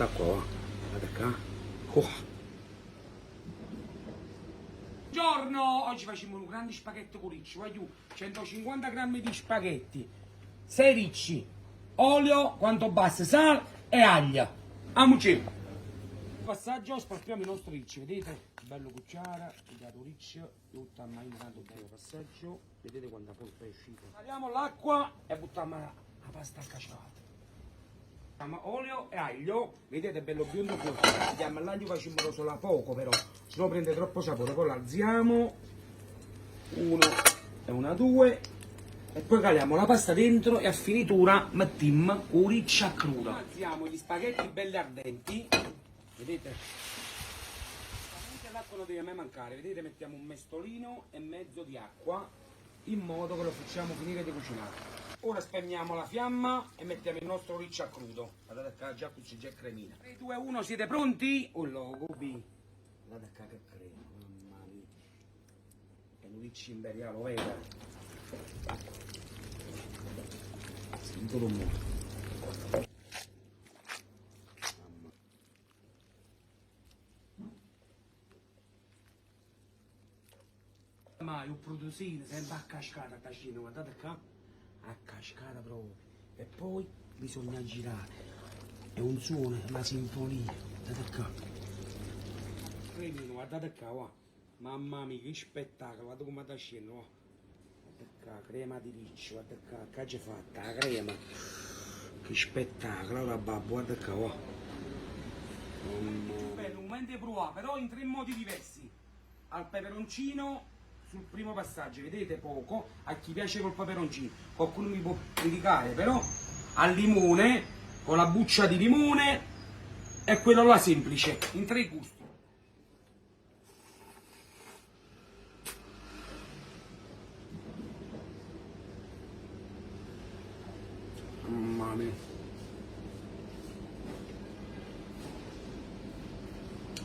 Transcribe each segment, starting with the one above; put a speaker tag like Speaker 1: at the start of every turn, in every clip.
Speaker 1: sta qua, va. Guarda qua. Oh. Buongiorno, oggi facciamo un grande spaghetto con ricci, voglio 150 grammi di spaghetti, 6 ricci, olio, quanto basta, sale e aglio. Amuci. Passaggio, spalmiamo i nostri ricci, vedete? Bello cucciara, dato riccio, tutta mai tanto bello passaggio, vedete quanta polpa è uscita. Tagliamo l'acqua e buttiamo la pasta cacciata. Olio e aglio, vedete bello biondo fuori, vediamo l'aglio facciamolo solo a poco però, se no prende troppo sapore, poi l'alziamo, uno e una, due, e poi caliamo la pasta dentro e a finitura mettiamo uriccia cruda. Alziamo gli spaghetti belli ardenti, vedete? L'acqua non deve mai mancare, vedete mettiamo un mestolino e mezzo di acqua, in modo che lo facciamo finire di cucinare. Ora spegniamo la fiamma e mettiamo il nostro riccio a crudo. Guardate qua, già qui c'è cremina. 3, 2, 1, siete pronti? Oh, logo B. Guardate qua che crema, mamma mia. È un riccio imperiale, lo vedo. Sento rumore. Ma io produsino sempre a cascata, tacino, guardate qua. A cascata proprio. E poi bisogna girare. È un suono, è una sinfonia. Guardate qua. Cremino, guardate qua, va. Mamma mia, che spettacolo, guardate come sta scendendo, va. Guardate qua, crema di riccio, guardate qua, che c'è fatta la crema. Che spettacolo, ora babbo, guardate qua, va. Bello, un momento di provare, però in 3 modi diversi. Al peperoncino sul primo passaggio, vedete poco, a chi piace col peperoncino, qualcuno mi può criticare, però al limone, con la buccia di limone, è quello là semplice, in 3 gusti. Mamma mia.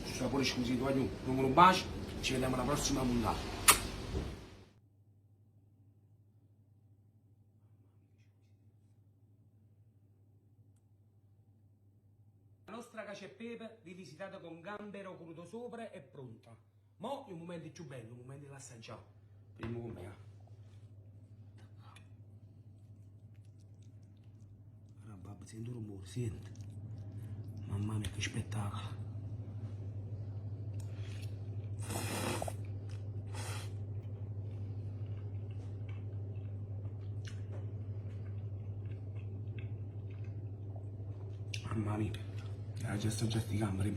Speaker 1: Ci sono pure squisito, voglio un bacio, ci vediamo alla prossima puntata. La nostra cacio e pepe rivisitata con gambero crudo sopra è pronta. Mo' i momenti più belli, i momenti da assaggiare. Primo con me. Ora babbo, sento un rumore, senti. Mamma mia che spettacolo. Mamma mia. Già sto già sti gamberi,